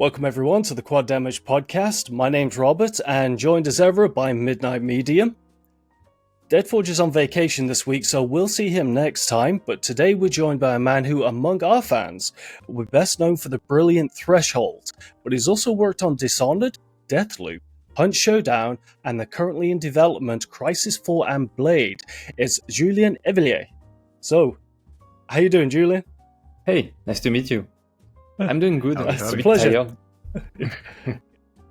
Welcome everyone to the Quad Damage Podcast. My name's Robert, and joined as ever by Midnight Medium. Deadforge is on vacation this week, so we'll see him next time, but today we're joined by a man who, among our fans, will be best known for the brilliant Threshold, but he's also worked on Dishonored, Deathloop, Hunt Showdown, and the currently in development Crysis 4 and Blade. It's Julien Eveillé. So, how you doing, Julien? Hey, nice to meet you. I'm doing good. It's a pleasure.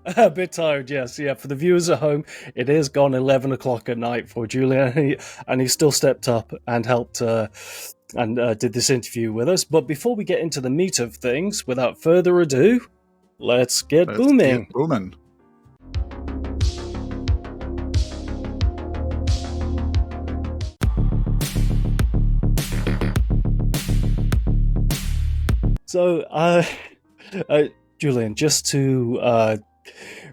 A bit tired, yes. Yeah, for the viewers at home, it is gone 11 o'clock at night for Julien, and he still stepped up and helped and did this interview with us. But before we get into the meat of things, without further ado, let's get booming. So, Julien, just to,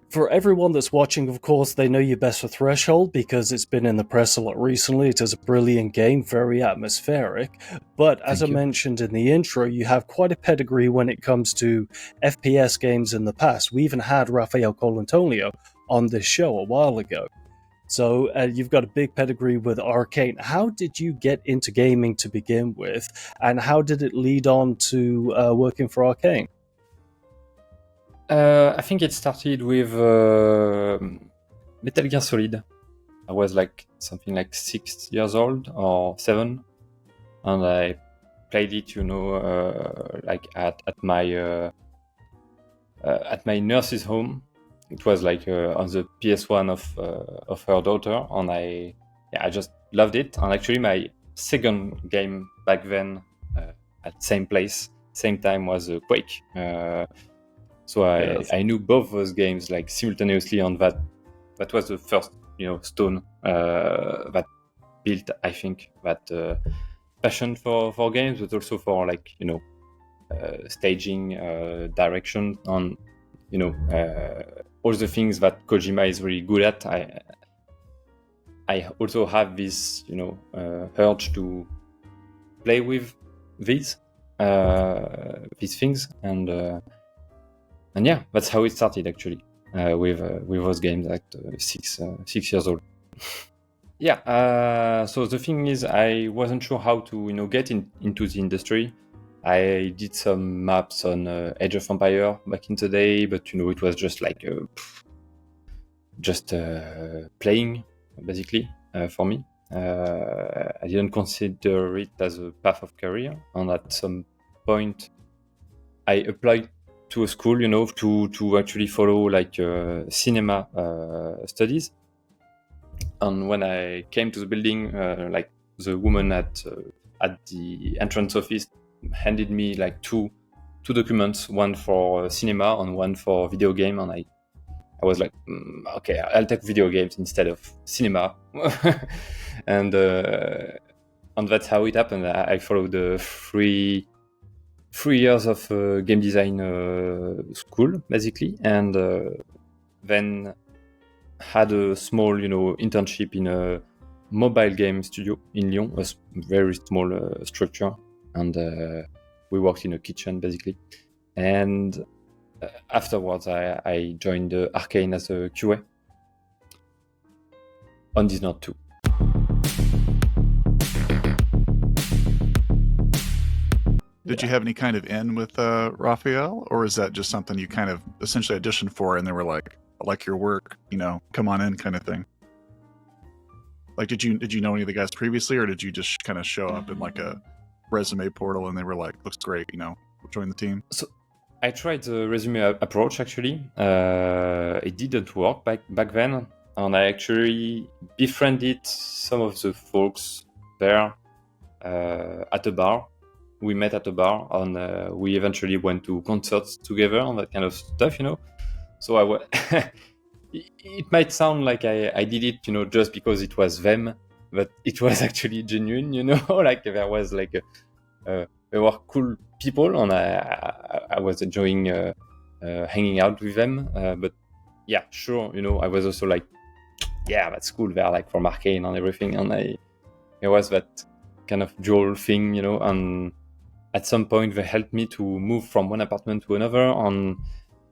for everyone that's watching, of course, they know you best for Threshold because it's been in the press a lot recently. It is a brilliant game, very atmospheric. But as I mentioned in the intro, you have quite a pedigree when it comes to FPS games in the past. We even had Rafael Colantonio on this show a while ago. So you've got a big pedigree with Arcane. How did you get into gaming to begin with, and how did it lead on to working for Arcane? I think it started with Metal Gear Solid. I was something like 6 years old or 7, and I played it, at my nurse's home. It was on the PS1 of her daughter, and I just loved it. And actually, my second game back then at same place, same time was Quake. So I knew both those games simultaneously, and that was the first stone that built, I think, that passion for games, but also for staging, direction, and all the things that Kojima is really good at. I also have this urge to play with these things, and yeah, that's how it started actually with those games at 6 years old. Yeah. So the thing is, I wasn't sure how to get into the industry. I did some maps on Age of Empire back in the day, but it was just playing basically for me. I didn't consider it as a path of career, and at some point I applied to a school, to actually follow cinema studies. And when I came to the building, the woman at the entrance office handed me two documents, one for cinema and one for video game, and I was like, okay, I'll take video games instead of cinema. and that's how it happened. I followed the three years of game design school basically, and then had a small internship in a mobile game studio in Lyon, a very small structure. And we worked in a kitchen basically, and afterwards I joined Arcane as a QA on Dishonored 2. Did you have any kind of in with Raphael, or is that just something you kind of essentially auditioned for and they were like, I like your work, come on in kind of thing? Did you know any of the guys previously, or did you just kind of show up in a resume portal and they were like, looks great, join the team? So I tried the resume approach actually. It didn't work back then, and I actually befriended some of the folks there at a bar. We met at a bar, and we eventually went to concerts together and that kind of stuff, So it might sound like I did it, just because it was them, but it was actually genuine, there was there were cool people, and I was enjoying hanging out with them. But yeah, sure, I was also yeah, that's cool. They're from Arcane and everything, and there was that kind of dual thing, and at some point they helped me to move from one apartment to another, and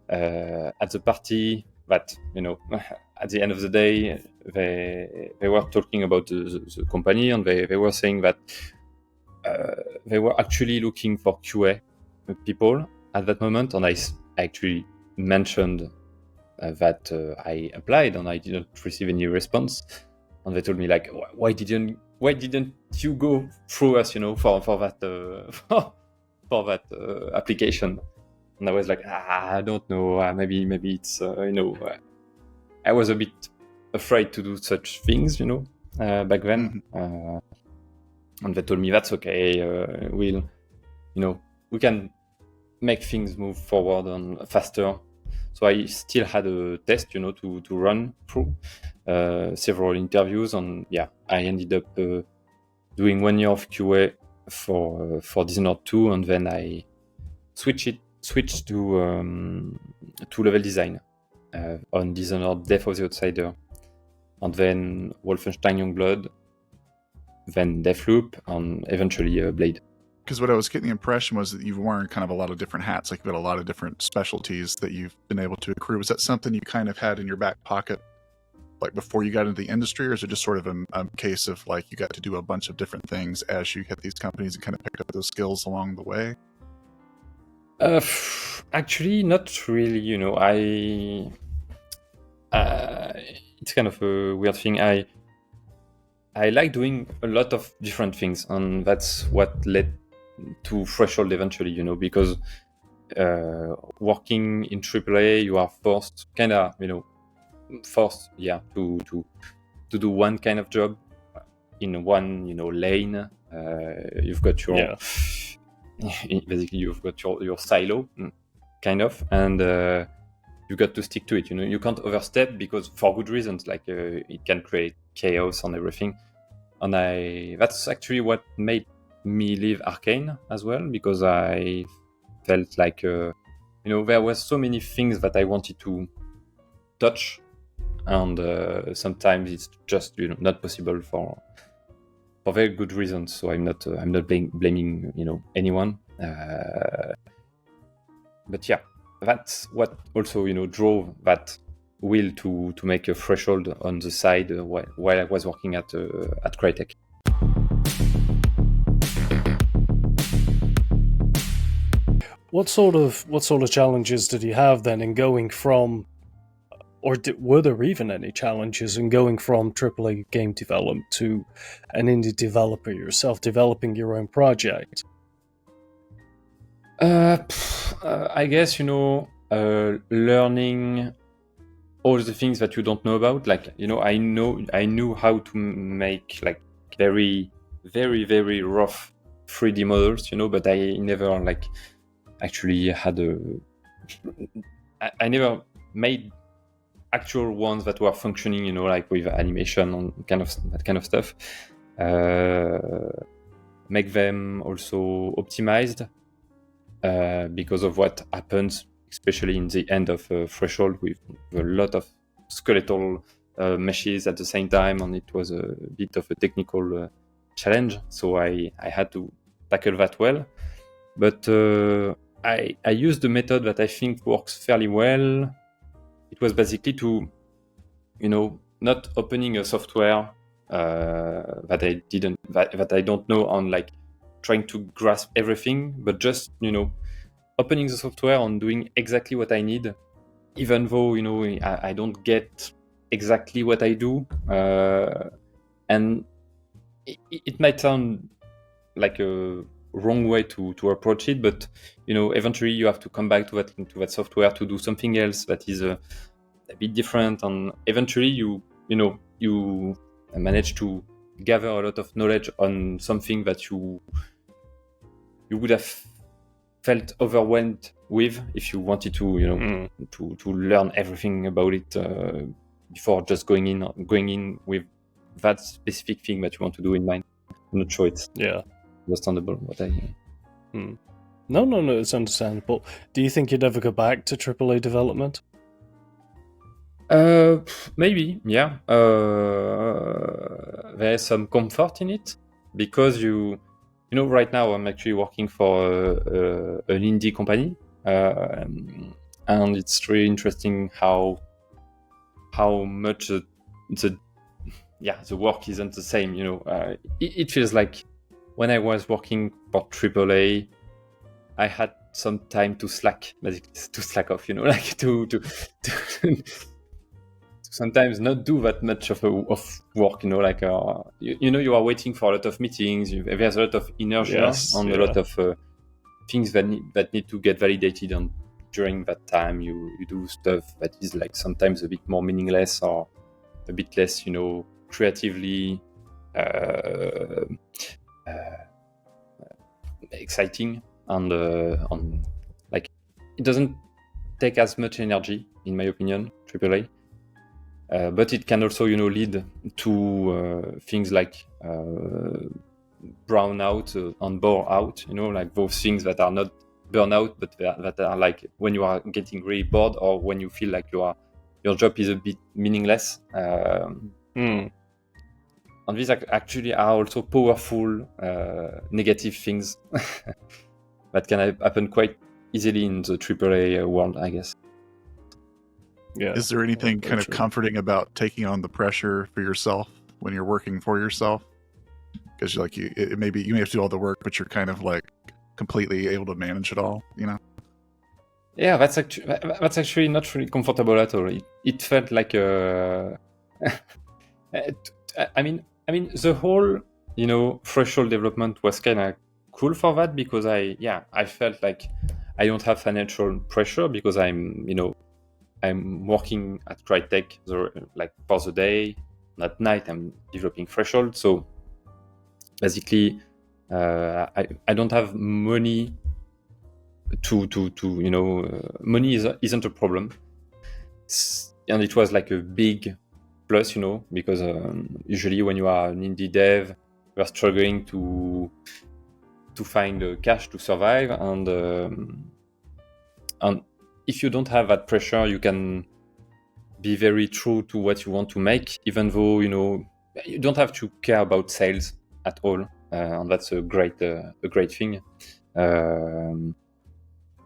at the party that, at the end of the day, they were talking about the company, and they were saying that they were actually looking for QA people at that moment, and I actually mentioned that I applied and I didn't receive any response, and they told me like, why didn't you go through us, for that for that application? And I was like, I don't know, maybe it's I was a bit afraid to do such things, back then. Mm-hmm. And they told me that's okay. We can make things move forward and faster. So I still had a test, to run through, several interviews, and I ended up doing 1 year of QA for Dishonored 2, and then I switched to level design on Dishonored, Death of the Outsider, and then Wolfenstein Youngblood, then Deathloop, and eventually Blade. Because what I was getting the impression was that you've worn kind of a lot of different hats, like you've got a lot of different specialties that you've been able to accrue. Was that something you kind of had in your back pocket, like before you got into the industry, or is it just sort of a case of like you got to do a bunch of different things as you hit these companies and kind of picked up those skills along the way? Actually, not really. It's kind of a weird thing. I like doing a lot of different things, and that's what led to Threshold eventually, because working in AAA, you are forced to do one kind of job in one, lane. You've got your basically you've got your silo, kind of, and you got to stick to it. You can't overstep, because for good reasons, like it can create chaos and everything. And that's actually what made me leave Arcane as well, because I felt like there were so many things that I wanted to touch, and sometimes it's just not possible for very good reasons. So I'm not blaming anyone, but yeah, that's what also drove that will to make a Threshold on the side while I was working at Crytek. What sort of challenges did you have then in going from, or were there even any challenges in going from AAA game development to an indie developer yourself, developing your own project? I guess learning all the things that you don't know about. Like I knew how to make like very, very, very rough 3D models, but I never actually had I never made actual ones that were functioning, like with animation and that kind of stuff. Make them also optimized, because of what happens, especially in the end of Threshold, with a lot of skeletal meshes at the same time, and it was a bit of a technical challenge. So I had to tackle that well. But I used the method that I think works fairly well. It was basically to, not opening a software that I don't know, on like trying to grasp everything, but just opening the software and doing exactly what I need, even though I don't get exactly what I do, and it might sound like a wrong way to approach it, but eventually you have to come back to that software to do something else that is a bit different, and eventually you manage to gather a lot of knowledge on something that you would have felt overwhelmed with if you wanted to to learn everything about it before just going in with that specific thing that you want to do in mind. I'm not sure it's understandable what I No, it's understandable. Do you think you'd ever go back to AAA development? Maybe, yeah. There's some comfort in it, because right now I'm actually working for an indie company, and it's really interesting how much the work isn't the same. It feels like when I was working for AAA, I had some time to slack, basically, to slack off. Like to sometimes not do that much of work. Like you are waiting for a lot of meetings. There's a lot of inertia on a lot of things that need to get validated, and during that time you do stuff that is like sometimes a bit more meaningless or a bit less, creatively exciting, and like it doesn't take as much energy, in my opinion, AAA. But it can also, lead to things like brown out and bore out, like those things that are not burnout, but that are like when you are getting really bored, or when you feel like your job is a bit meaningless. And these actually are also powerful negative things that can happen quite easily in the AAA world, I guess. Yeah. Is there anything kind of comforting about taking on the pressure for yourself when you're working for yourself? Because you may have to do all the work, but you're kind of like completely able to manage it all, Yeah, that's actually not really comfortable at all. It felt like I mean, the whole, threshold development was kind of cool for that, because I felt like I don't have financial pressure because I'm working at Crytek like for the day, and at night I'm developing threshold. So basically, I don't have money money isn't a problem, and it was like a big plus, because usually when you are an indie dev, you are struggling to find cash to survive, and if you don't have that pressure, you can be very true to what you want to make, even though you don't have to care about sales at all, and that's a great thing.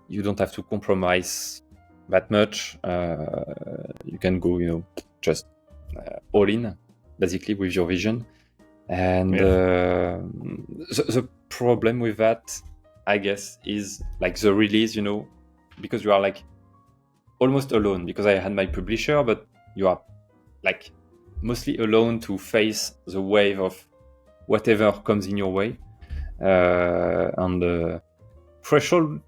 You don't have to compromise that much. You can go, just all in, basically, with your vision. And the problem with that, I guess, is like the release, because you are like almost alone, because I had my publisher, but you are like mostly alone to face the wave of whatever comes in your way. And the threshold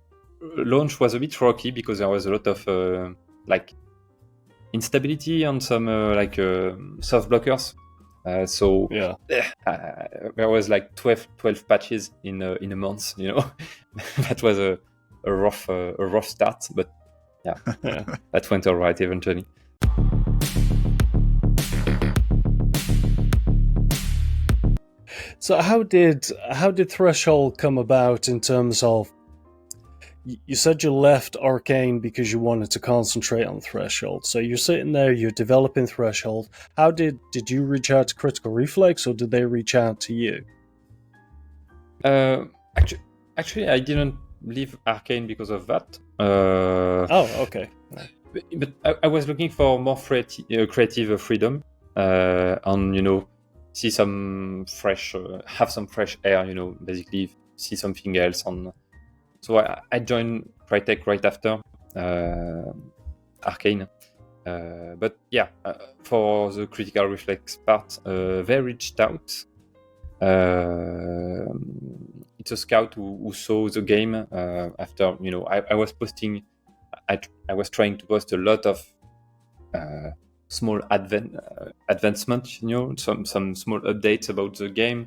launch was a bit rocky because there was a lot of like instability on some soft blockers. So there was like 12 patches in a month. That was a rough start, but that went all right eventually. So how did Threshold come about in terms of? You said you left Arcane because you wanted to concentrate on Threshold. So you're sitting there, you're developing Threshold. How did you reach out to Critical Reflex, or did they reach out to you? Actually, I didn't leave Arcane because of that. Okay. But I was looking for more creative freedom, and see some fresh, have some fresh air. Basically see something else on. So I joined Crytek right after Arcane. But for the Critical Reflex part, they reached out. It's a scout who saw the game after, I was posting, I was trying to post a lot of small advancements, some small updates about the game.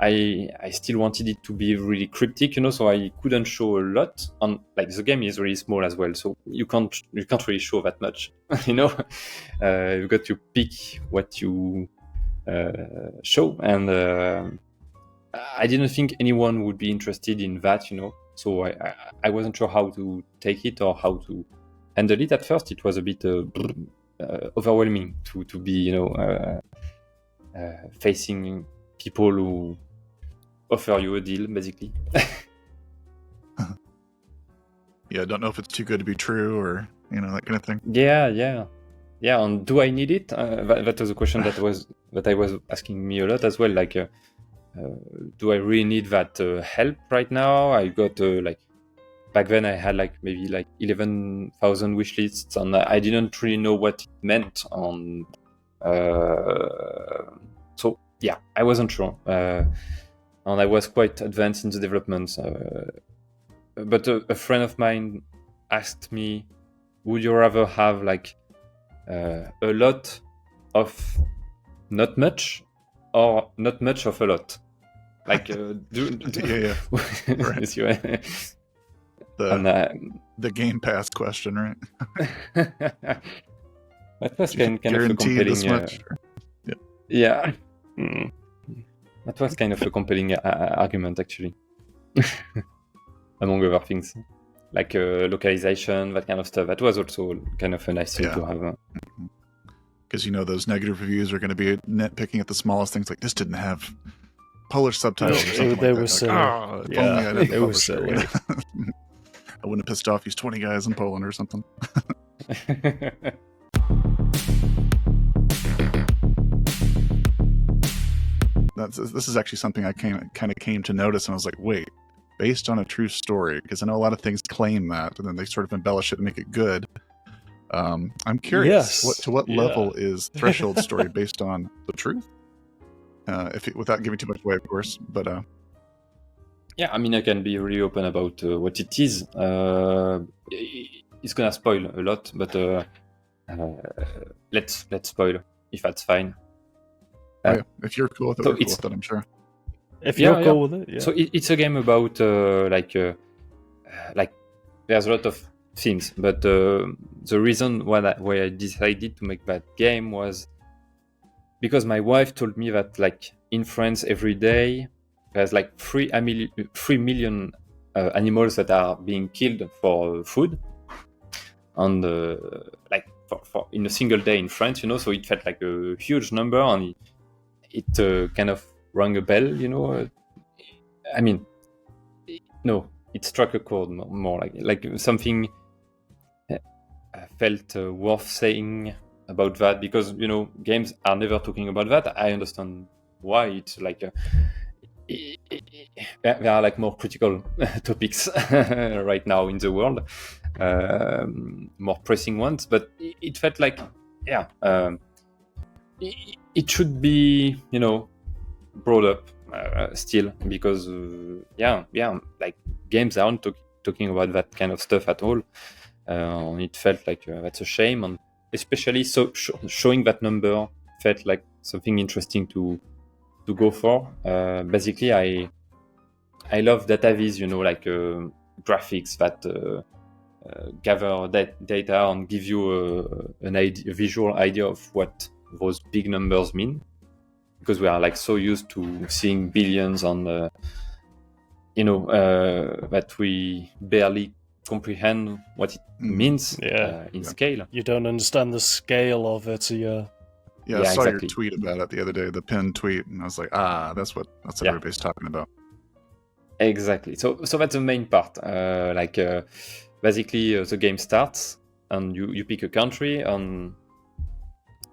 I still wanted it to be really cryptic, so I couldn't show a lot. And like the game is really small as well, so you can't really show that much. You've got to pick what you show, and I didn't think anyone would be interested in that, So I wasn't sure how to take it or how to handle it at first. It was a bit overwhelming to be, facing people who offer you a deal, basically. Yeah, don't know if it's too good to be true or that kind of thing. Yeah. And do I need it? That was a question that I was asking me a lot as well. Like, do I really need that help right now? I got like back then I had like maybe like 11,000 wish lists, and I didn't really know what it meant. So yeah, I wasn't sure, and I was quite advanced in the development. But a friend of mine asked me, "Would you rather have like a lot of not much, or not much of a lot?" Like, yeah. Right. The Game Pass question, right? That was kind of a compelling. Yeah. That was kind of a compelling argument, actually. Among other things, like localization, that kind of stuff. That was also kind of a nice thing to have. Because those negative reviews are going to be nitpicking at the smallest things. Like, this didn't have Polish subtitles or something they like were that. silly. Like, if only I didn't it was silly. I wouldn't have pissed off these 20 guys in Poland or something. This is actually something I kind of came to notice, and I was like, wait, based on a true story? Because I know a lot of things claim that, and then they sort of embellish it and make it good. I'm curious, to what level is Threshold story based on the truth? Without giving too much away, of course, but yeah, I mean, I can be really open about what it is. It's gonna spoil a lot, but let's spoil if that's fine. If you're cool with it, we're cool with it, I'm sure. If you're cool with it, yeah. So it's a game about like there's a lot of themes, but the reason why I decided to make that game was because my wife told me that like in France every day there's like 3 million animals that are being killed for food, and like for in a single day in France, so it felt like a huge number, and it kind of rang a bell, I mean, no, it struck a chord more like something felt worth saying about that, because games are never talking about that. I understand why. It's like there are like more critical topics right now in the world, more pressing ones, but it felt like it should be brought up still, because like games aren't talking about that kind of stuff at all. It felt like that's a shame, and especially showing that number felt like something interesting to go for. Basically, I love data viz, like graphics that gather that data and give you a visual idea of what those big numbers mean, because we are like so used to seeing billions on that we barely comprehend what it means in scale. You don't understand the scale of it. I saw your tweet about it the other day, the pinned tweet, and I was like, that's what everybody's talking about. Exactly. So that's the main part. Basically, the game starts, and you pick a country, and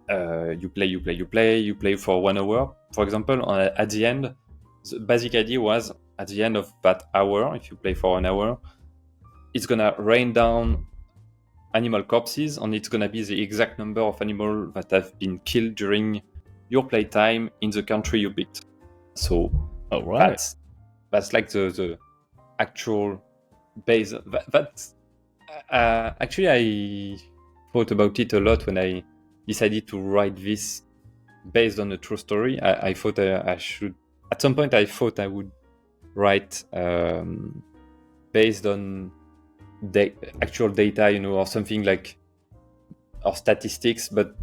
you play for 1 hour, for example. At the end, the basic idea was at the end of that hour, if you play for 1 hour, it's gonna rain down animal corpses, and it's gonna be the exact number of animals that have been killed during your playtime in the country you picked. So that's like the actual base. That's actually, I thought about it a lot when I decided to write this based on a true story. I thought I should, at some point I thought I would write based on actual data, or something like, or statistics, but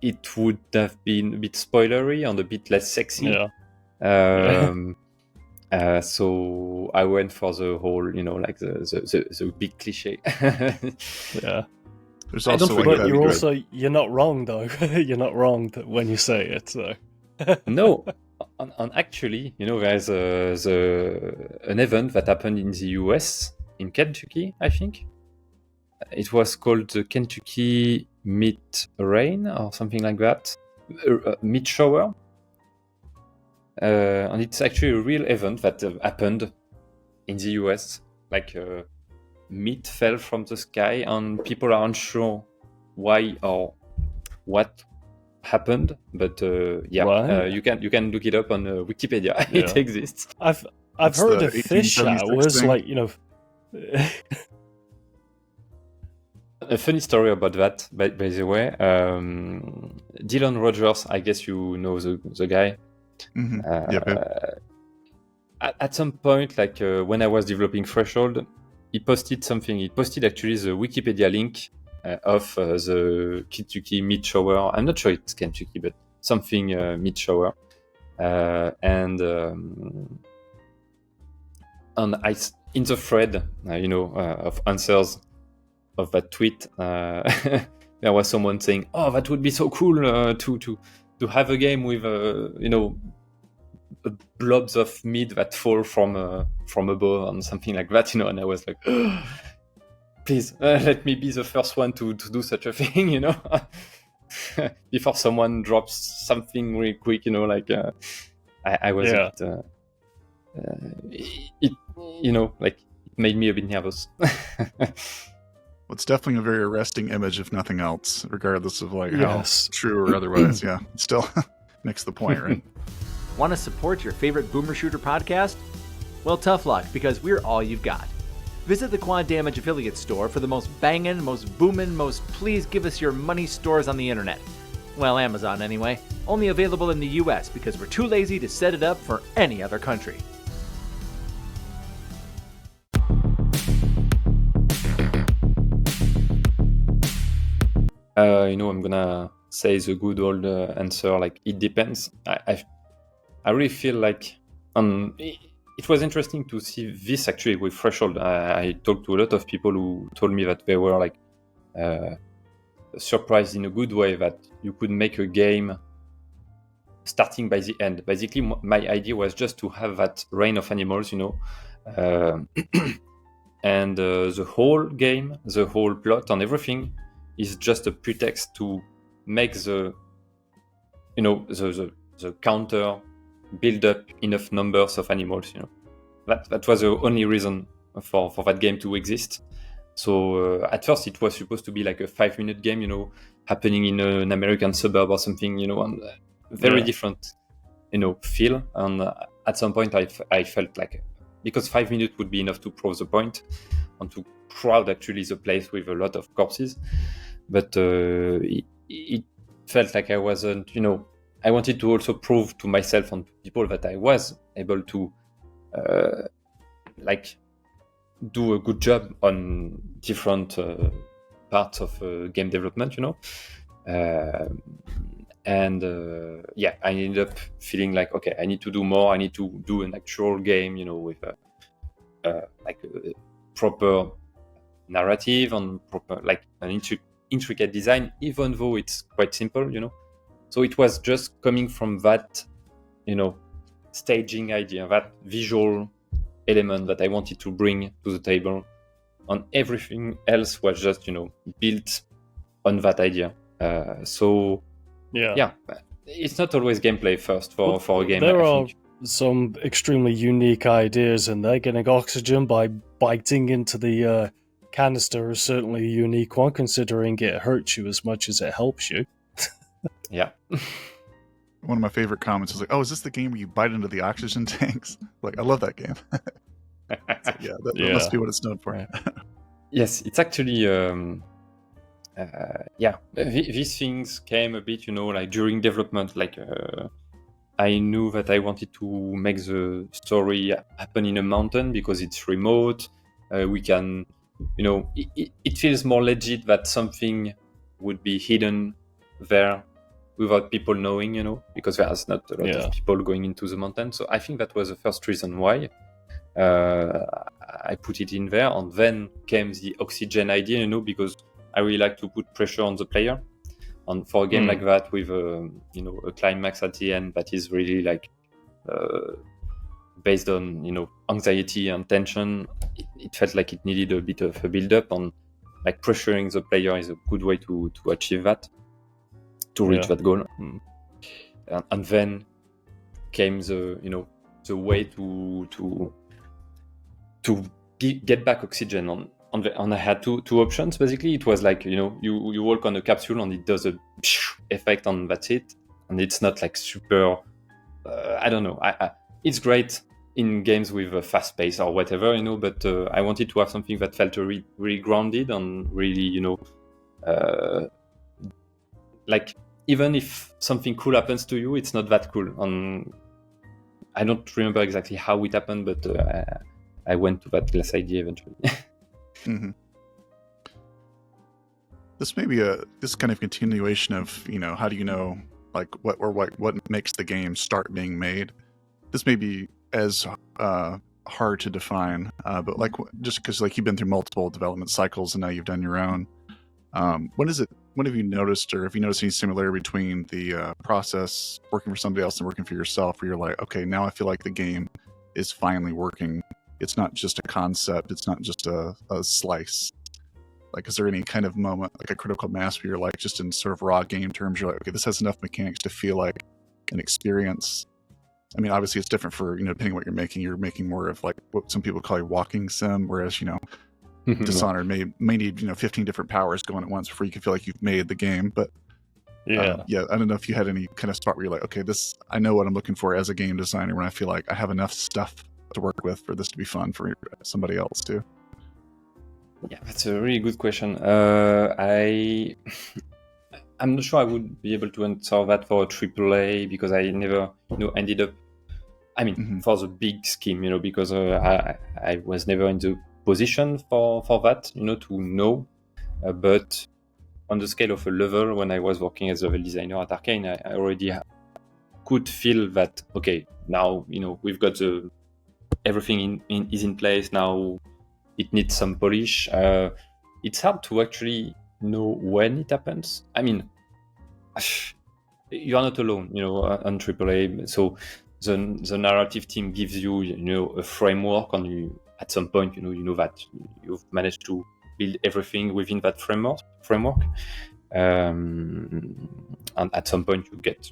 it would have been a bit spoilery and a bit less sexy. So I went for the whole, like the big cliche. Yeah. There's also but you're not wrong though. You're not wrong when you say it. So. No, and actually, there's an event that happened in the US, in Kentucky, I think, it was called the Kentucky Meat Rain or something like that, Meat Shower. And it's actually a real event that happened in the US. Like meat fell from the sky, and people are unsure why or what happened. But you can look it up on Wikipedia. Yeah. It exists. I've That's heard the of fish 1876 was thing? like, you know. A funny story about that, by the way. Dylan Rogers, I guess you know the guy. Mm-hmm. Yep. At some point, like when I was developing Threshold, he posted something. He posted actually the Wikipedia link of the Kentucky Meat Shower. I'm not sure it's Kentucky, but something Meat Shower. And I, in the thread, of answers of that tweet, there was someone saying, "Oh, that would be so cool to have a game with blobs of meat that fall from above and something like that," And I was like, please let me be the first one to do such a thing, before someone drops something really quick, I was a bit, it made me a bit nervous. Well, it's definitely a very arresting image, if nothing else, regardless of like Yes. how true or otherwise. Yeah, it still makes the point, right? Want to support your favorite Boomer Shooter podcast? Well, tough luck, because we're all you've got. Visit the Quad Damage affiliate store for the most bangin', most boomin', most please give us your money stores on the internet. Well, Amazon anyway. Only available in the US because we're too lazy to set it up for any other country. I'm gonna say the good old answer, like it depends. I really feel like it was interesting to see this actually with Threshold. I talked to a lot of people who told me that they were like surprised in a good way that you could make a game starting by the end. Basically, my idea was just to have that rain of animals, and the whole game, the whole plot and everything is just a pretext to make the counter build up enough numbers of animals. That was the only reason for that game to exist. So at first it was supposed to be like a 5-minute game, happening in an American suburb or something, and very different, feel. And at some point I felt like, because 5 minutes would be enough to prove the point and to crowd actually the place with a lot of corpses. But it felt like I wasn't, I wanted to also prove to myself and to people that I was able to do a good job on different parts of game development, and I ended up feeling like, okay, I need to do more. I need to do an actual game, with a proper narrative and proper an intricate design, even though it's quite simple, So it was just coming from that, staging idea, that visual element that I wanted to bring to the table, and everything else was just, built on that idea. It's not always gameplay first for a game. There are some extremely unique ideas in there. Getting oxygen by biting into the canister is certainly a unique one, considering it hurts you as much as it helps you. Yeah. One of my favorite comments is like, "Oh, is this the game where you bite into the oxygen tanks?" Like, I love that game. That must be what it's known for. Yes, it's actually these things came a bit, during development. I knew that I wanted to make the story happen in a mountain because it's remote. We can, it feels more legit that something would be hidden there without people knowing, because there's not a lot of people going into the mountain. So I think that was the first reason why I put it in there. And then came the oxygen idea, because I really like to put pressure on the player. And for a game like that, with a climax at the end that is really based on anxiety and tension, it felt like it needed a bit of a build-up. And like pressuring the player is a good way to achieve that, to reach that goal. And then came the way to get back oxygen on I had two options basically. It was like you walk on a capsule and it does a effect and that's it, and it's not like super I don't know, it's great in games with a fast pace or whatever, but I wanted to have something that felt really grounded and really like even if something cool happens to you, it's not that cool. And I don't remember exactly how it happened, but I went to that last idea eventually. Mm-hmm. This may be this kind of continuation of how do you know like what makes the game start being made. This may be as hard to define, but like just because like you've been through multiple development cycles and now you've done your own. When have you noticed, or have you noticed any similarity between the process working for somebody else and working for yourself, where you're like, okay, now I feel like the game is finally working. It's not just a concept. It's not just a slice. Like, is there any kind of moment, like a critical mass, where you're like, just in sort of raw game terms, you're like, okay, this has enough mechanics to feel like an experience. I mean, obviously it's different for, depending on what you're making. You're making more of like what some people call a walking sim, whereas, Dishonored may need 15 different powers going at once before you can feel like you've made the game. But I don't know if you had any kind of spot where you're like, okay, I know what I'm looking for as a game designer when I feel like I have enough stuff to work with for this to be fun for somebody else too. Yeah, that's a really good question. I'm not sure I would be able to answer that for a AAA because I never ended up. I mean, for the big scheme, because I was never in the position for that, to know. But on the scale of a level, when I was working as a level designer at Arcane, I already could feel that, okay, now, we've got everything is in place. Now it needs some polish. It's hard to actually know when it happens. I mean, you are not alone, on AAA. So the narrative team gives you, a framework, and you at some point, you know that you've managed to build everything within that framework. And at some point, you get,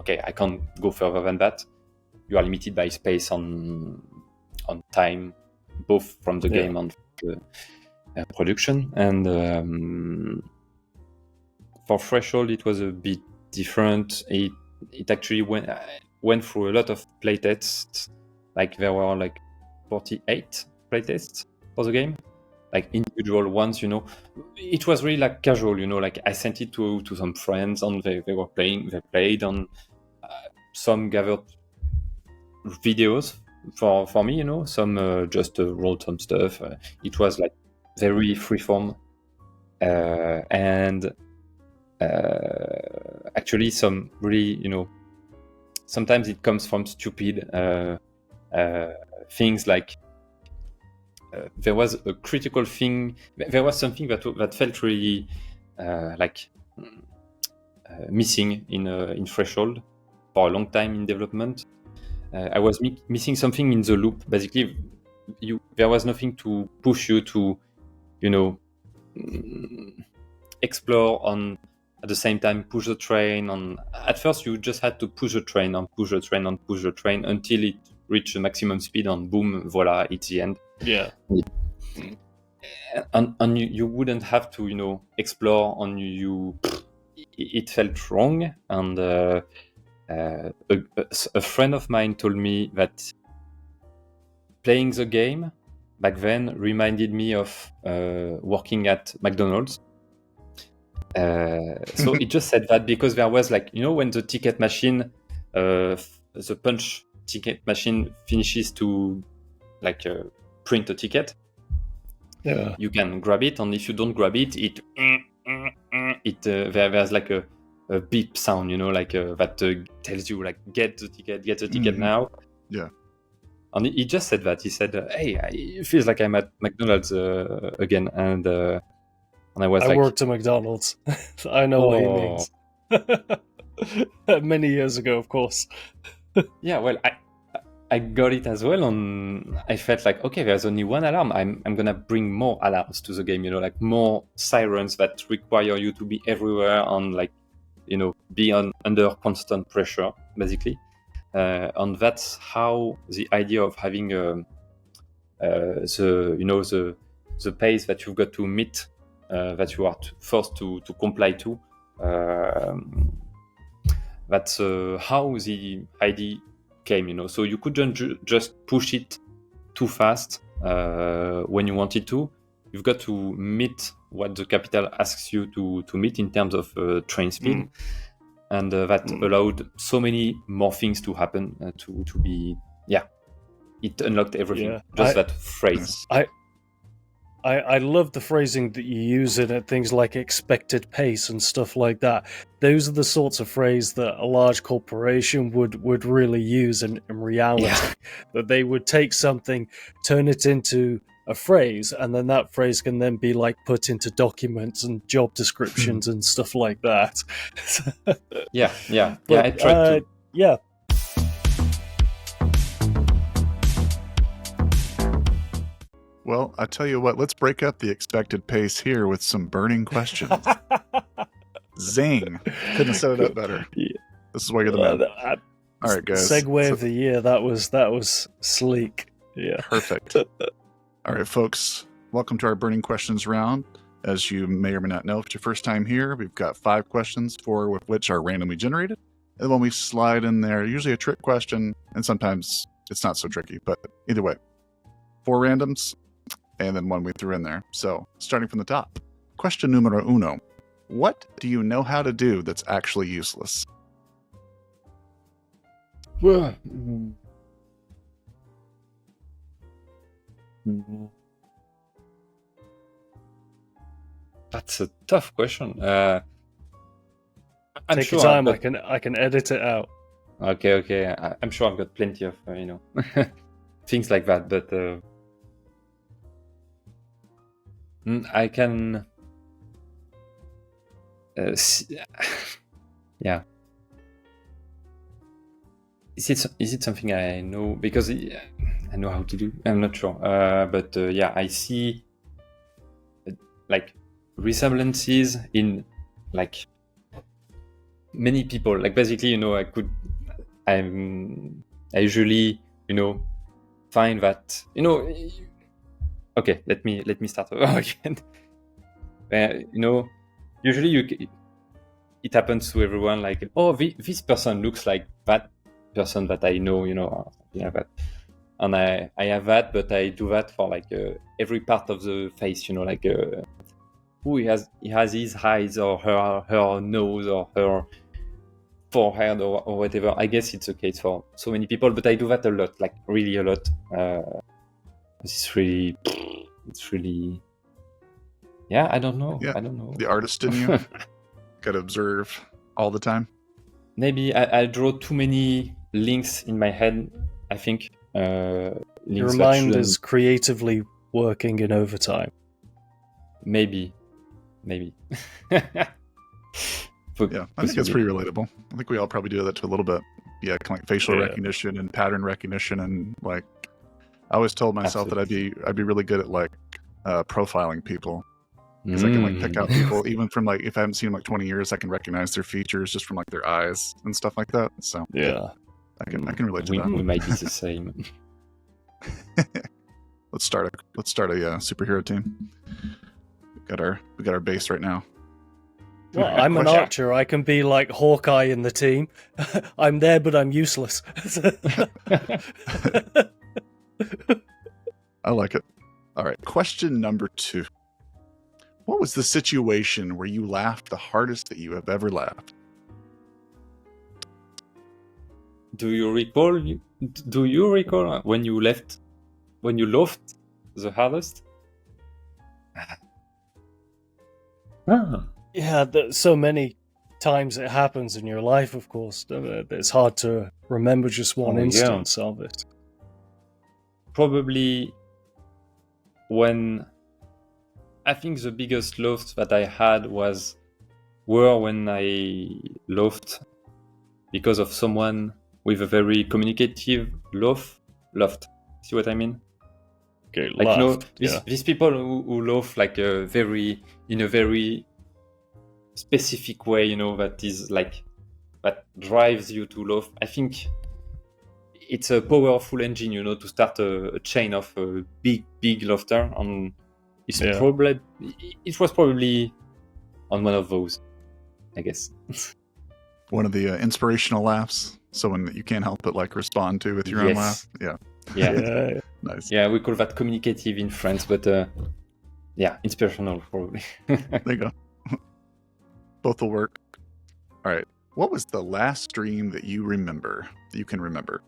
okay, I can't go further than that. You are limited by space on time, both from the game and the production. And for Threshold, it was a bit different. It actually went through a lot of playtests. Like there were like 48 playtests for the game, like individual ones. It was really like casual. Like I sent it to some friends, and they were playing. They played, and some gathered videos for me. Some just wrote some stuff. It was like very freeform, and actually some really sometimes it comes from stupid things, like there was a critical thing. There was something that felt really missing in Threshold for a long time in development. I was missing something in the loop. Basically, there was nothing to push you to, explore on. At the same time, push the train. And at first, you just had to push the train and push the train and push the train until it reached the maximum speed, and boom, voila, it's the end. Yeah. And you wouldn't have to, explore. And it felt wrong. And a friend of mine told me that playing the game back then reminded me of working at McDonald's. So it just said that because there was like, when the ticket machine, the punch ticket machine finishes to like print a ticket, you can grab it, and if you don't grab it, there's like a beep sound, like that tells you like get the ticket now. Yeah. And he just said that. He said, "Hey, it feels like I'm at McDonald's again." And I worked at McDonald's. I know what he means. Many years ago, of course. Yeah, well, I got it as well, and I felt like, okay, there's only one alarm. I'm gonna bring more alarms to the game, like more sirens that require you to be everywhere and like, be under constant pressure, basically. And that's how the idea of having the pace that you've got to meet, that you are forced to comply to. That's how the idea came, so you couldn't just push it too fast when you wanted to. You've got to meet what the capital asks you to meet in terms of train speed, and that allowed so many more things to happen, to be, it unlocked everything. That phrase. I love the phrasing that you use in it, things like expected pace and stuff like that. Those are the sorts of phrase that a large corporation would really use in reality. That they would take something, turn it into a phrase, and then that phrase can then be like put into documents and job descriptions and stuff like that. But, I tried to. Yeah. Well, I tell you what, let's break up the expected pace here with some burning questions. Zing! Couldn't have set it up better. Yeah. This is why you're the man. All right, guys. Segue of the year. That was sleek. Yeah. Perfect. All right, folks. Welcome to our burning questions round. As you may or may not know, if it's your first time here, we've got 5 questions, 4 with which are randomly generated. And when we slide in there, usually a trick question, and sometimes it's not so tricky, but either way, 4 randoms, and then 1 we threw in there. So, starting from the top. Question numero uno. What do you know how to do that's actually useless? Well, that's a tough question. I'm Take sure your time. I can edit it out. Okay. I'm sure I've got plenty of things like that, but I can. Yeah. Is it something I know? Because I know how to do. I'm not sure. But I see like resemblances in like many people. Like basically, I usually find that Okay, let me start over again. Usually it happens to everyone. Like, oh, this person looks like that person that I know, or something like that. And I have that, but I do that for like every part of the face, like he has his eyes or her nose or her forehead or whatever. I guess it's the case for so many people, but I do that a lot, like really a lot. It's really, I don't know. Yeah, I don't know. The artist in you gotta observe all the time. Maybe I draw too many links in my head, I think. Your mind is creatively working in overtime. Maybe. Yeah, I think that's pretty relatable. I think we all probably do that to a little bit. Yeah, kind of like facial recognition and pattern recognition, and like I always told myself that I'd be really good at like profiling people, because I can like pick out people even from like if I haven't seen them like 20 years, I can recognize their features just from like their eyes and stuff like that. So yeah, I can relate to that. We might be the same. Let's start a superhero team. We got our base right now. Well, I'm an archer. I can be like Hawkeye in the team. I'm there, but I'm useless. I like it. All right. Question number 2. What was the situation where you laughed the hardest that you have ever laughed? Do you recall when you laughed the hardest? Yeah, so many times it happens in your life, of course. It's hard to remember just one instance of it. Probably when I think the biggest laughs that I had were when I laughed because of someone with a very communicative laugh, loft. See what I mean? Okay, Like left. these people who loft like in a very specific way, that is like that drives you to loft. I think it's a powerful engine, to start a chain of big lofter. And it was probably on one of those, I guess. One of the inspirational laughs, someone that you can't help but like respond to with your own laugh. Yeah. Nice. Yeah, we call that communicative in France, but inspirational probably. There you go. Both will work. All right. What was the last stream that you can remember?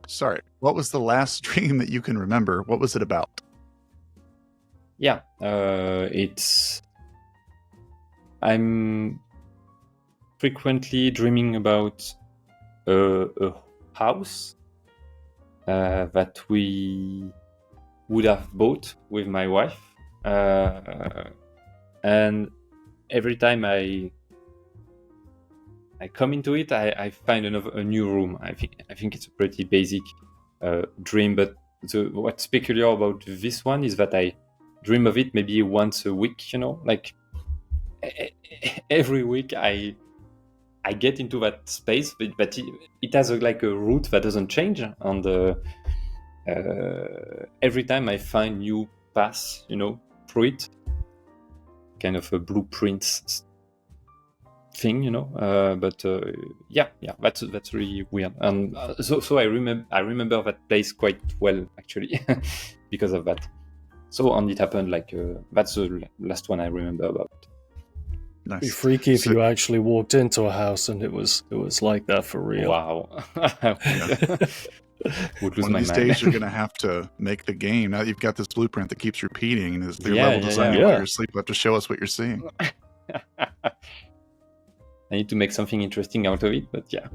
Sorry. What was the last stream that you can remember? What was it about? Yeah, I'm frequently dreaming about a house that we would have bought with my wife, and every time I come into it, I find a new room. I think it's a pretty basic dream, but what's peculiar about this one is that I dream of it maybe once a week. Like every week I get into that space, but it has a route that doesn't change, and every time I find new paths, through it, kind of a blueprint thing, but that's really weird, and so I remember that place quite well actually because of that. So, and it happened that's the last one I remember about. Nice. It'd be freaky if you actually walked into a house and it was like that for real. Wow. Would lose One my of these mind. days you're going to have to make the game. Now that you've got this blueprint that keeps repeating, and your level design while you're asleep, you have to show us what you're seeing. I need to make something interesting out of it, but yeah.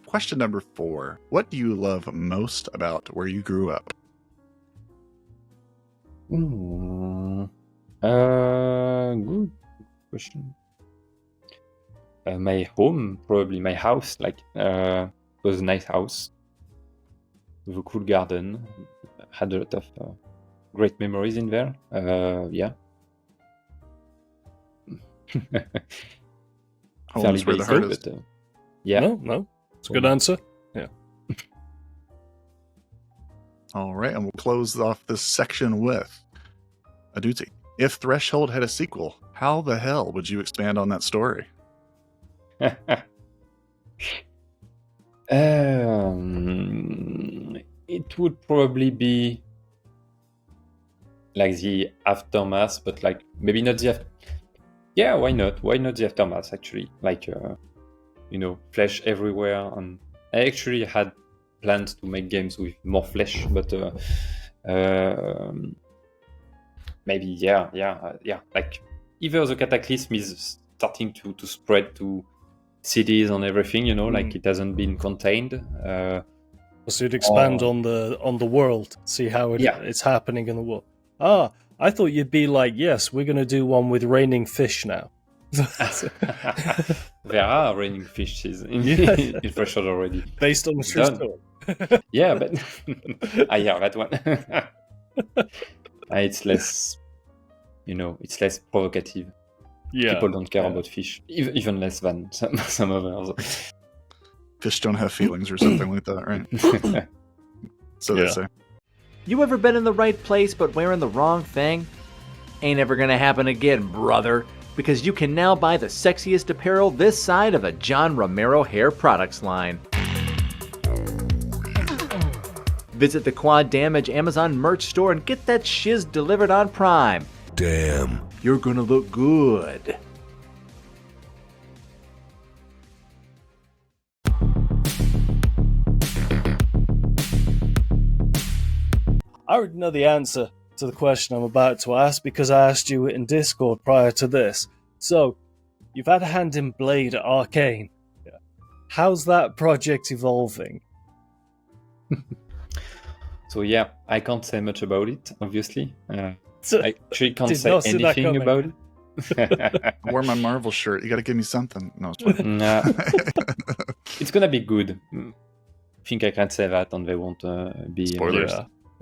Question number 4. What do you love most about where you grew up? Good question. My home, probably my house. It was a nice house with a cool garden. Had a lot of great memories in there. Yeah. Home's where the heart is. But, yeah. No, it's a good answer. Yeah. All right, and we'll close off this section with a duty. If Threshold had a sequel, how the hell would you expand on that story? It would probably be like the aftermath, but maybe not the yeah, why not? Why not the aftermath, actually? Flesh everywhere. And I actually had plans to make games with more flesh, but maybe, yeah. Either the Cataclysm is starting to spread to cities and everything, it hasn't been contained. So you'd expand on the world, see how it's happening in the world. I thought you'd be like, yes, we're going to do one with raining fish now. There are raining fishes in Threshold already. Based on the true story. Yeah, but that one. It's less, it's less provocative. Yeah. People don't care about fish, even less than some others. Fish don't have feelings or something like that, right? So they say. You ever been in the right place but wearing the wrong thing? Ain't ever gonna happen again, brother, because you can now buy the sexiest apparel this side of a John Romero hair products line. Visit the Quad Damage Amazon merch store and get that shiz delivered on Prime. Damn. You're gonna look good. I already know the answer to the question I'm about to ask because I asked you in Discord prior to this. So, you've had a hand in Blade at Arcane. How's that project evolving? So yeah, I can't say much about it, obviously. I actually can't Did say not see that anything coming. about it. I wore my Marvel shirt. You got to give me something. No, it's fine. Nah. it's gonna be good. I think I can say that, and they won't be Spoilers.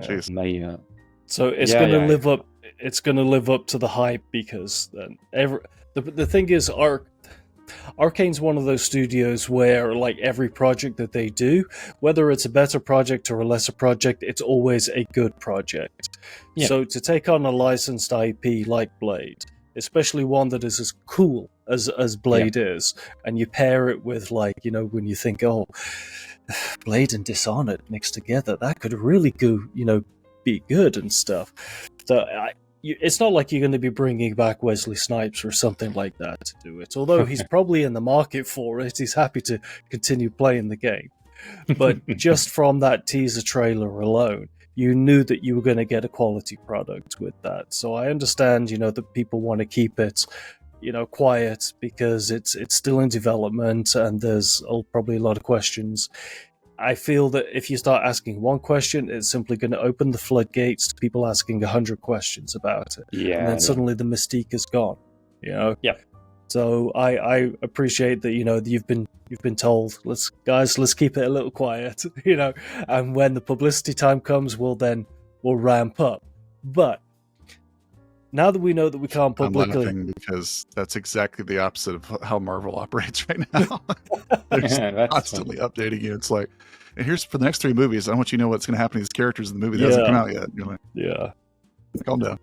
Jeez. My. So it's gonna live up. It's gonna live up to the hype because the thing is, Arcane's one of those studios where, like, every project that they do, whether it's a better project or a lesser project, it's always a good project. Yeah. So to take on a licensed IP like Blade, especially one that is as cool as Blade is, and you pair it with, like, you know, when you think, oh, Blade and Dishonored mixed together, that could really go, you know, be good and stuff. So it's not like you're going to be bringing back Wesley Snipes or something like that to do it. Although he's probably in the market for it, he's happy to continue playing the game. But just from that teaser trailer alone, you knew that you were going to get a quality product with that. So I understand, you know, that people want to keep it, you know, quiet because it's still in development and there's probably a lot of questions. I feel that if you start asking one question, it's simply going to open the floodgates to people asking 100 questions about it. Yeah, and then suddenly the mystique is gone. You know? Yeah. So I appreciate that, you know, you've been told, let's keep it a little quiet, you know, and when the publicity time comes, we'll ramp up. But now that we know that we can't publicly... I'm laughing because that's exactly the opposite of how Marvel operates right now. They're constantly updating you. It's like, and here's for the next 3 movies, I want you to know what's going to happen to these characters in the movie that hasn't come out yet. You're like, calm down.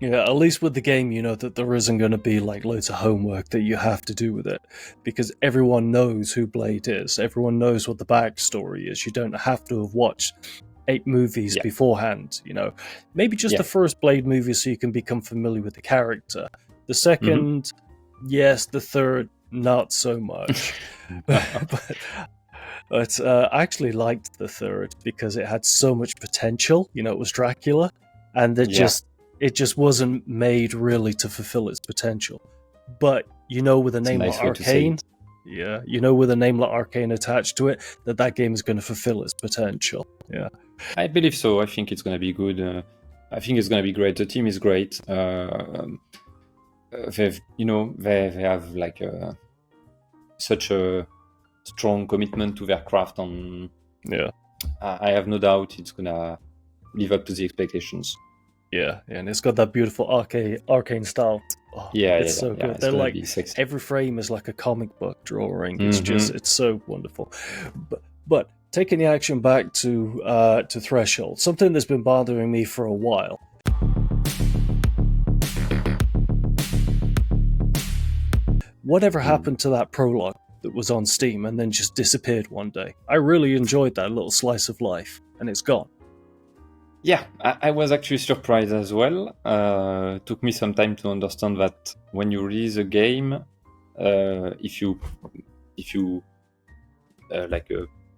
Yeah, at least with the game, you know that there isn't going to be like loads of homework that you have to do with it, because everyone knows who Blade is. Everyone knows what the backstory is. You don't have to have watched 8 movies beforehand, you know. Maybe just the first Blade movie so you can become familiar with the character. The second, yes. The third, not so much. but I actually liked the third because it had so much potential. You know, it was Dracula, and it just wasn't made really to fulfill its potential. But, you know, with a name like Arcane... Yeah, you know, with a name like Arcane attached to it, that game is going to fulfill its potential. Yeah, I believe so. I think it's going to be good. I think it's going to be great. The team is great. They have like such a strong commitment to their craft, and I have no doubt it's going to live up to the expectations. Yeah, and it's got that beautiful arcane style. Oh, it's so good. They're like, every frame is like a comic book drawing. It's just, it's so wonderful. But taking the action back to Threshold, something that's been bothering me for a while. Whatever happened to that prologue that was on Steam and then just disappeared one day? I really enjoyed that little slice of life, and it's gone. Yeah, I was actually surprised as well. Took me some time to understand that when you release a game, if you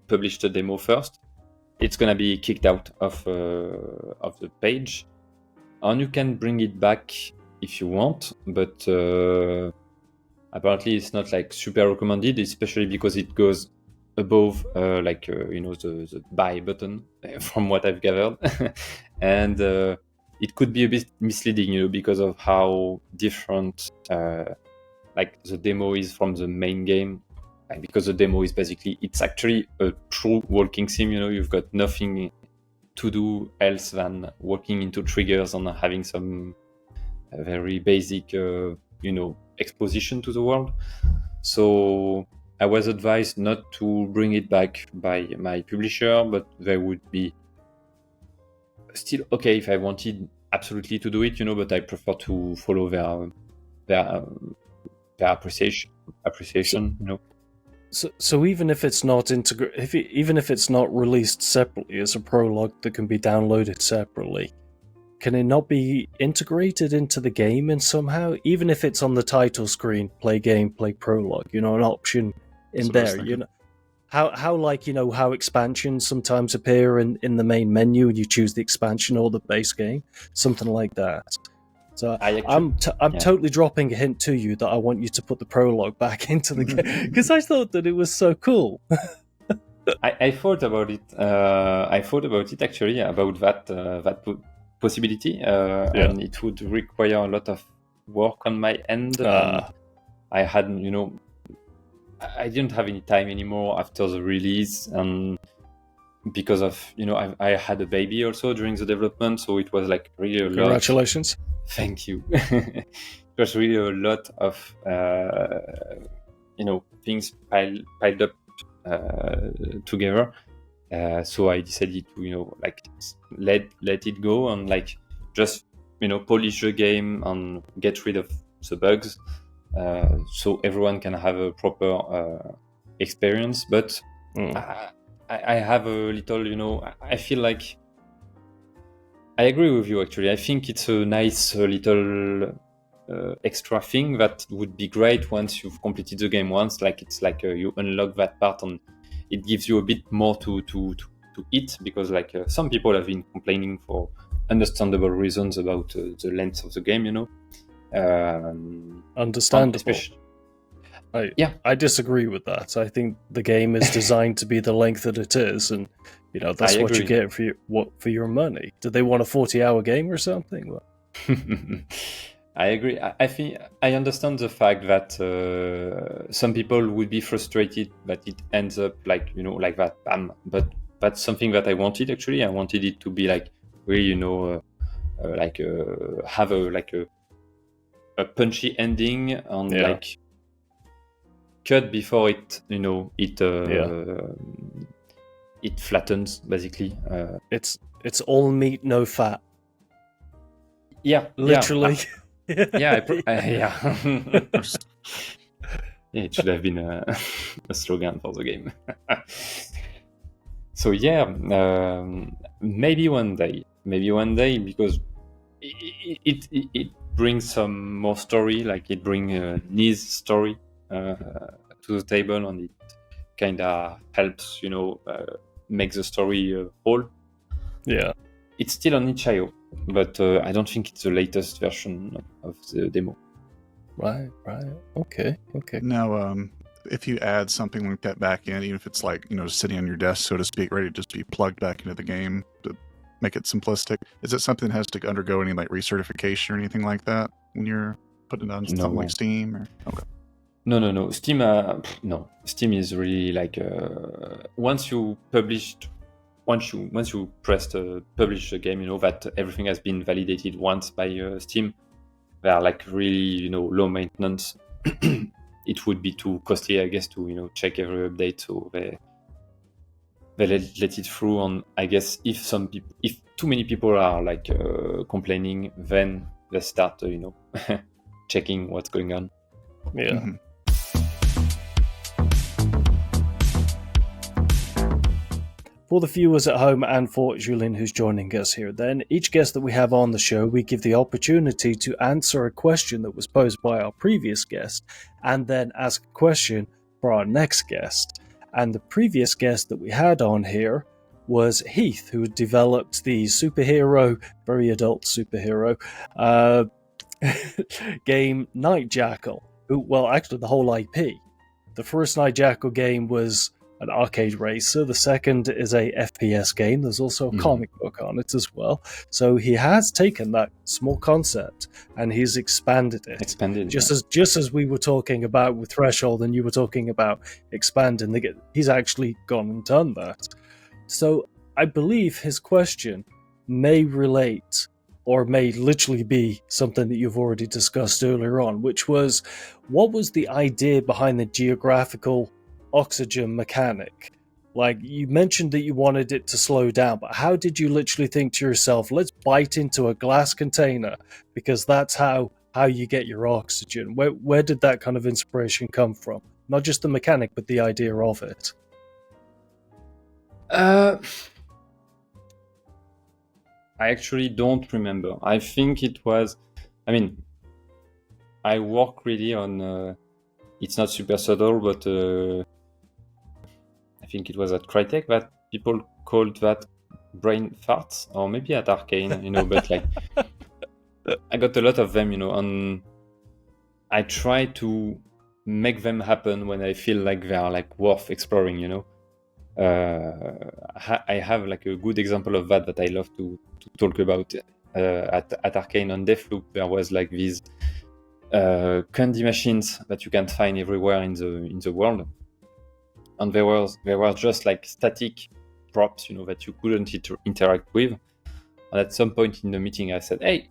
publish the demo first, it's gonna be kicked out of the page, and you can bring it back if you want, but apparently it's not like super recommended, especially because it goes above the buy button, from what I've gathered. And it could be a bit misleading, because of how different the demo is from the main game. Because the demo is basically, it's actually a true walking sim. You've got nothing to do else than walking into triggers and having some very basic exposition to the world. So I was advised not to bring it back by my publisher, but they would be still okay if I wanted absolutely to do it, but I prefer to follow their appreciation. So even if it's not even if it's not released separately as a prologue that can be downloaded separately, can it not be integrated into the game in somehow? Even if it's on the title screen, play game, play prologue, an option in there, how expansions sometimes appear in the main menu and you choose the expansion or the base game, something like that. So I'm totally dropping a hint to you that I want you to put the prologue back into the game, because I thought that it was so cool. I thought about it. Actually, about that possibility, and it would require a lot of work on my end. I hadn't, I didn't have any time anymore after the release, and because of I had a baby also during the development, so it was like really a lot. Congratulations. Thank you. It was really a lot of things piled up together. So I decided to like let it go and like just polish the game and get rid of the bugs, so everyone can have a proper experience. But I have a little, I feel like I agree with you actually. I think it's a nice little extra thing that would be great once you've completed the game once. Like it's like you unlock that part and it gives you a bit more to eat, because like some people have been complaining for understandable reasons about the length of the game, Understandable. I disagree with that. I think the game is designed to be the length that it is, and that's what you get for your money. Did they want a 40-hour game or something? Well. I agree. I think I understand the fact that some people would be frustrated that it ends up like like that. But that's something that I wanted actually. I wanted it to be like really have a punchy ending and like cut before it it flattens basically. It's all meat, no fat. Yeah, literally. Yeah, it should have been a slogan for the game. So maybe one day, because it brings some more story, like it brings Ni's story to the table, and it kind of helps make the story whole. Yeah, it's still on itch.io, but I don't think it's the latest version of the demo. Right. Okay. Now, if you add something like that back in, even if it's like sitting on your desk, so to speak, ready to just be plugged back into the game to make it simplistic, is it something that has to undergo any like recertification or anything like that when you're putting it on something like Steam? Or okay. No. Steam, no. Steam is really like once you press the publish the game, that everything has been validated once by Steam. They are like really low maintenance. It would be too costly, I guess, to check every update. So they let it through. And I guess if too many people are like complaining, then they start checking what's going on. Yeah. Mm-hmm. For the viewers at home and for Julien, who's joining us here, then, each guest that we have on the show, we give the opportunity to answer a question that was posed by our previous guest, and then ask a question for our next guest. And the previous guest that we had on here was Heath, who developed the superhero, very adult superhero, game Night Jackal. Actually, the whole IP. The first Night Jackal game was an arcade racer. The second is a FPS game. There's also a comic book on it as well. So he has taken that small concept and he's expanded it. Just as we were talking about with Threshold, and you were talking about expanding the game, he's actually gone and done that. So I believe his question may relate, or may literally be something that you've already discussed earlier on, which was, what was the idea behind the geographical oxygen mechanic? Like, you mentioned that you wanted it to slow down, but how did you literally think to yourself, let's bite into a glass container because that's how you get your oxygen? Where did that kind of inspiration come from? Not just the mechanic, but the idea of it. I actually don't remember. I think it was, I work really on, it's not super subtle, but I think it was at Crytek that people called that brain farts, or maybe at Arcane, but like, I got a lot of them, and I try to make them happen when I feel like they are like worth exploring, I have like a good example of that I love to talk about at Arcane on Deathloop. There was like this candy machines that you can find everywhere in the world, and they were just like static props, that you couldn't interact with. And at some point in the meeting, I said, "Hey,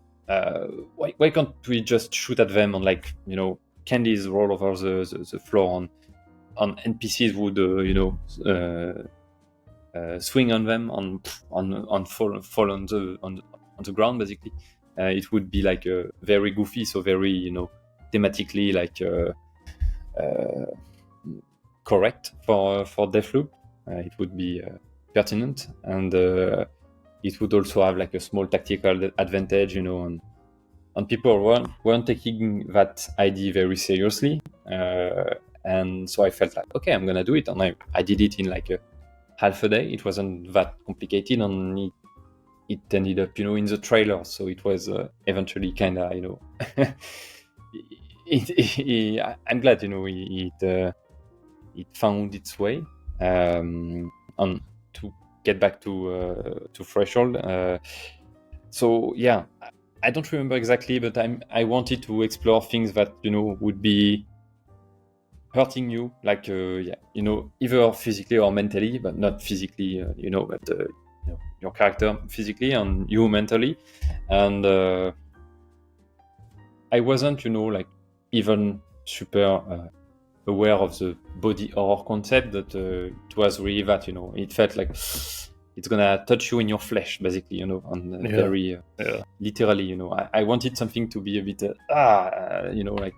why can't we just shoot at them and candies roll over the floor on NPCs would swing on them on fall on the ground basically." It would be like very goofy, so very thematically correct for Deathloop. It would be pertinent, and it would also have like a small tactical advantage, and people weren't taking that idea very seriously. And so I felt like, okay, I'm gonna do it, and I did it in like a half a day. It wasn't that complicated, and it ended up, in the trailer. So it was eventually kind of, I'm glad, it found its way. And to get back to Threshold. So yeah, I don't remember exactly, but I wanted to explore things that would be hurting you, like either physically or mentally, but not physically, but your character physically and you mentally. And I wasn't even super aware of the body horror concept, that it was really that it felt like it's gonna touch you in your flesh basically, and very literally. I wanted something to be a bit like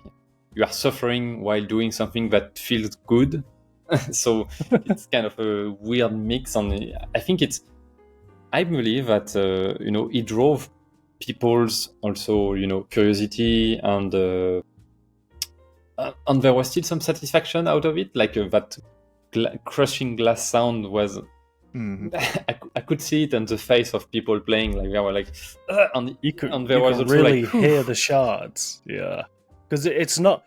you are suffering while doing something that feels good. So it's kind of a weird mix, and I believe that it drove people's also curiosity, and there was still some satisfaction out of it, like that crushing glass sound was. I could see it on the face of people playing, like they were like, and there was also really like, hear the shards, because it's not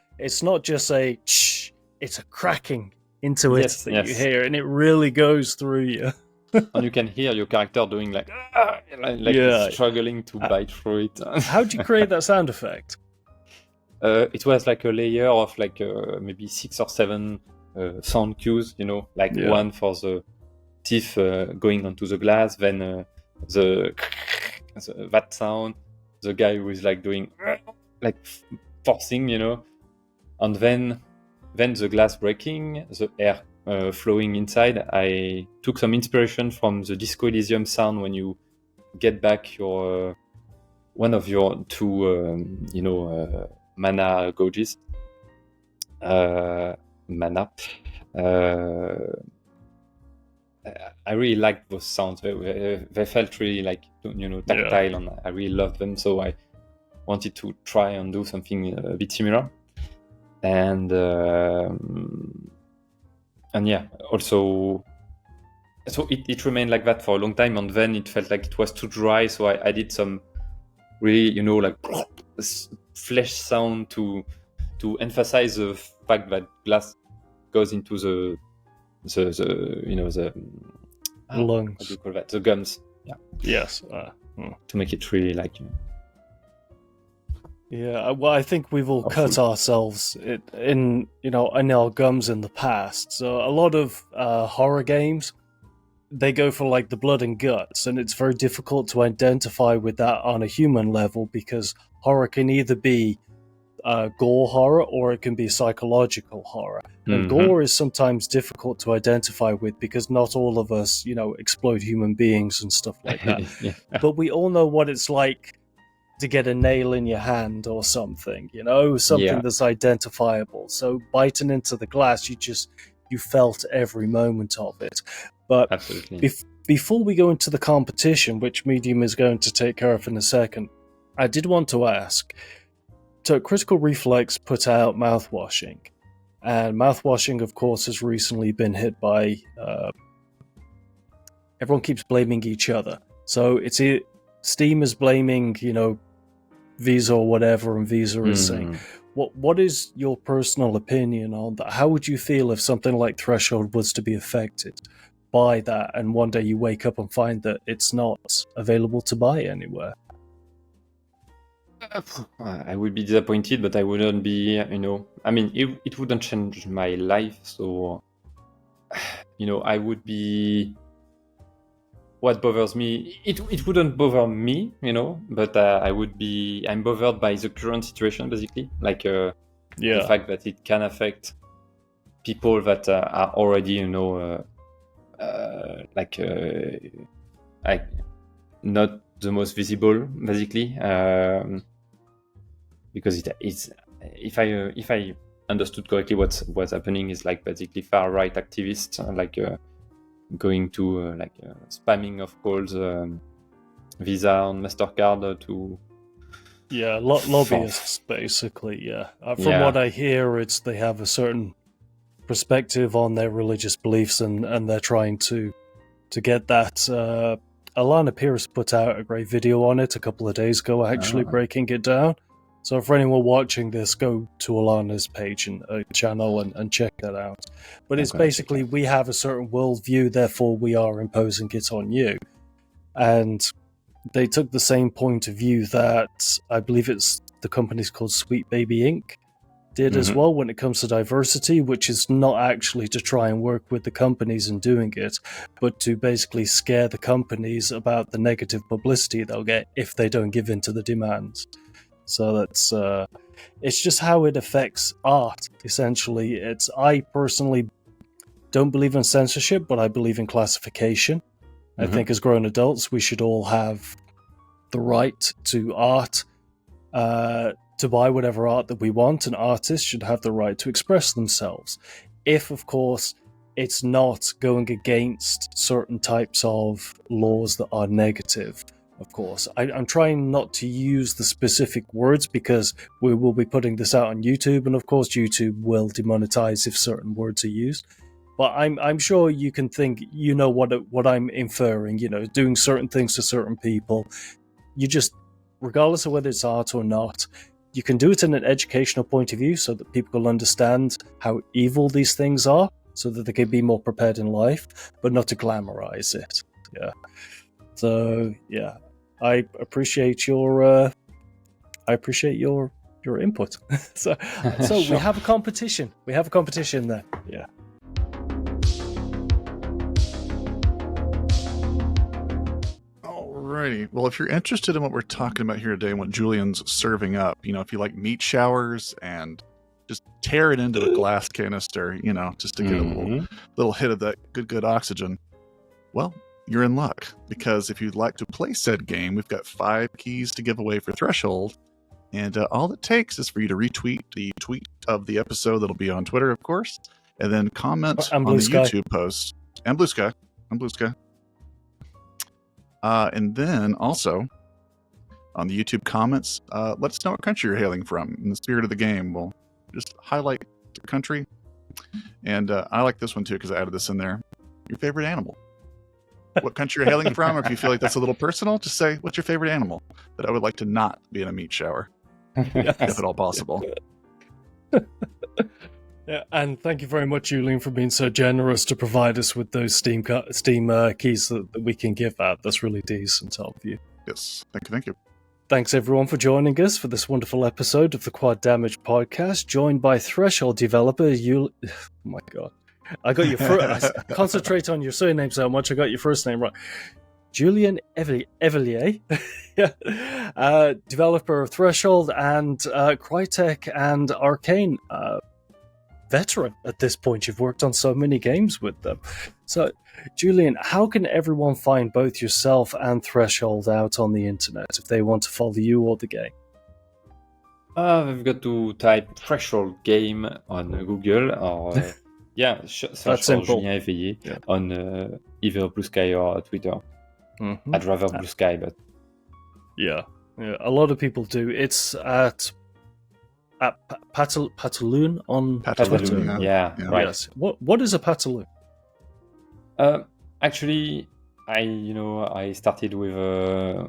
just a shh, it's a cracking into it that you hear, and it really goes through you. And you can hear your character doing like struggling to bite through it. How'd you create that sound effect? It was like a layer of like maybe 6 or 7 sound cues, one for the teeth going onto the glass, then that sound, the guy who is like doing like forcing, and then the glass breaking, the air flowing inside. I took some inspiration from the Disco Elysium sound when you get back your one of your 2 mana gauges. Mana. I really liked those sounds. They felt really like tactile, and I really loved them. So I wanted to try and do something a bit similar. And also, so it remained like that for a long time, and then it felt like it was too dry. So I did some really like flesh sound to emphasize the fact that glass goes into the lungs. What do you call that? The gums. Yeah. Yes. To make it really like. Yeah, well, I think we've all cut ourselves in our gums in the past. So a lot of horror games, they go for like the blood and guts, and it's very difficult to identify with that on a human level, because horror can either be gore horror or it can be psychological horror. And gore is sometimes difficult to identify with, because not all of us, explode human beings and stuff like that. But we all know what it's like to get a nail in your hand or something, something that's identifiable. So biting into the glass, you felt every moment of it. But before we go into the competition, which Medium is going to take care of in a second, I did want to ask, so Critical Reflex put out mouthwashing, and mouthwashing, of course, has recently been hit by everyone keeps blaming each other. So Steam is blaming, Visa or whatever, and Visa is saying, what is your personal opinion on that? How would you feel if something like Threshold was to be affected by that, and one day you wake up and find that it's not available to buy anywhere? I would be disappointed, but I wouldn't be, I mean, it wouldn't change my life. So, I would be, what bothers me, it wouldn't bother me, but I'm bothered by the current situation, basically. Like the fact that it can affect people that are already, like not the most visible, basically. Because it's if I understood correctly, what's happening is like basically far right activists going to spamming of calls, Visa on Mastercard to lobbyists basically. From what I hear, it's they have a certain perspective on their religious beliefs, and they're trying to get that. Alana Pierce put out a great video on it a couple of days ago, actually breaking it down. So for anyone watching this, go to Alana's page and channel and check that out. But it's basically, we have a certain worldview, therefore we are imposing it on you. And they took the same point of view that I believe it's the company's called Sweet Baby Inc. did as well when it comes to diversity, which is not actually to try and work with the companies in doing it, but to basically scare the companies about the negative publicity they'll get if they don't give in to the demands. So that's it's just how it affects art, essentially. I personally don't believe in censorship, but I believe in classification. I think as grown adults, we should all have the right to art, to buy whatever art that we want, and artists should have the right to express themselves. If, of course, it's not going against certain types of laws that are negative. Of course, I'm trying not to use the specific words because we will be putting this out on YouTube, and of course YouTube will demonetize if certain words are used. But I'm sure you can think, what I'm inferring, doing certain things to certain people. You just, regardless of whether it's art or not, you can do it in an educational point of view so that people will understand how evil these things are, so that they can be more prepared in life, but not to glamorize it. Yeah. So yeah, I appreciate your input. so Sure. We have a competition. We have a competition there. Yeah. Alrighty. Well, if you're interested in what we're talking about here today and what Julian's serving up, if you like meat showers and just tear it into a glass canister, just to get a little hit of that good oxygen, well, you're in luck, because if you'd like to play said game, we've got 5 keys to give away for Threshold, and all it takes is for you to retweet the tweet of the episode that'll be on Twitter, of course, and then comment on the YouTube post. And Blue Sky. And then also on the YouTube comments, let us know what country you're hailing from. In the spirit of the game, we'll just highlight the country. And I like this one too because I added this in there. Your favorite animal. What country you're hailing from, or if you feel like that's a little personal, just say, what's your favorite animal that I would like to not be in a meat shower, if at all possible. Yeah, and thank you very much, Julien, for being so generous to provide us with those Steam keys that we can give out. That's really decent of you. Yes, thank you. Thanks, everyone, for joining us for this wonderful episode of the Quad Damage Podcast, joined by Threshold developer Oh my God. I got your first. Concentrate on your surname so much. I got your first name right. Julien Eveillé, developer of Threshold and Crytek and Arcane. Veteran at this point. You've worked on so many games with them. So, Julien, how can everyone find both yourself and Threshold out on the internet if they want to follow you or the game? They've got to type Threshold game on Google or search for Julien Eveillé on either Blue Sky or Twitter. I'd rather Blue Sky, but yeah, a lot of people do. It's at Pataloon on Twitter. Yeah, right. Yes. What is a Pataloon? Actually, I started with a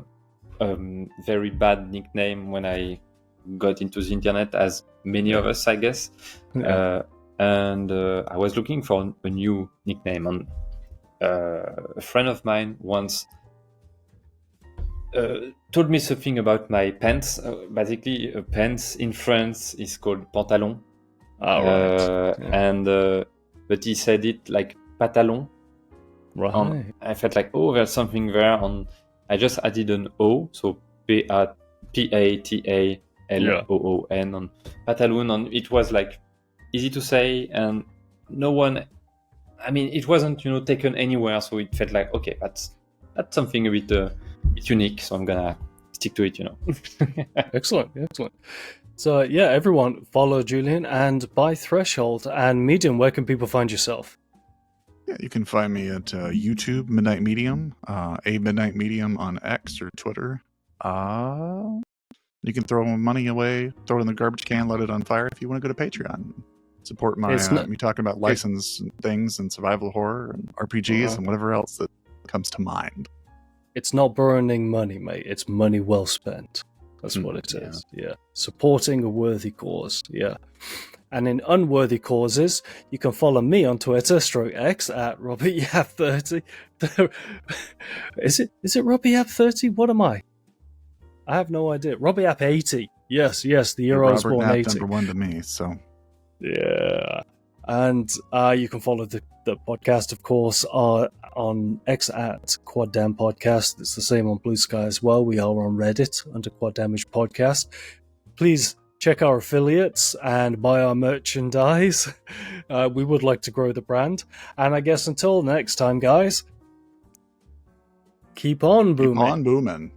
very bad nickname when I got into the internet, as many of us, I guess. And I was looking for a new nickname. And a friend of mine once told me something about my pants. Basically, pants in France is called pantalon. Right. But he said it like patalon. Right. I felt like, there's something there. I just added an O, so Patalon on Patalon. And it was like easy to say, and no one. I mean, it wasn't taken anywhere, so it felt like, okay, that's something a bit unique. So I'm gonna stick to it. Excellent. So yeah, everyone follow Julien and buy Threshold. And Medium, where can people find yourself? Yeah, you can find me at YouTube, Midnight Medium, a Midnight Medium on X or Twitter. You can throw money away, throw it in the garbage can, let it on fire if you want to go to Patreon. Support my me talking about licensed things and survival horror and RPGs and whatever else that comes to mind. It's not burning money, mate. It's money well spent. That's what it is. Yeah. Supporting a worthy cause. Yeah. And in unworthy causes, you can follow me on Twitter, /X at RobertYap30. Is it RobertYap30? What am I? I have no idea. RobertYap80. Yes, the year I was born 80. Number one to me, so. Yeah. And you can follow the podcast, of course, on X at Quad Dam Podcast. It's the same on Blue Sky as well. We are on Reddit under Quad Damage Podcast. Please check our affiliates and buy our merchandise. We would like to grow the brand. And I guess until next time, guys, keep on booming. Keep on booming.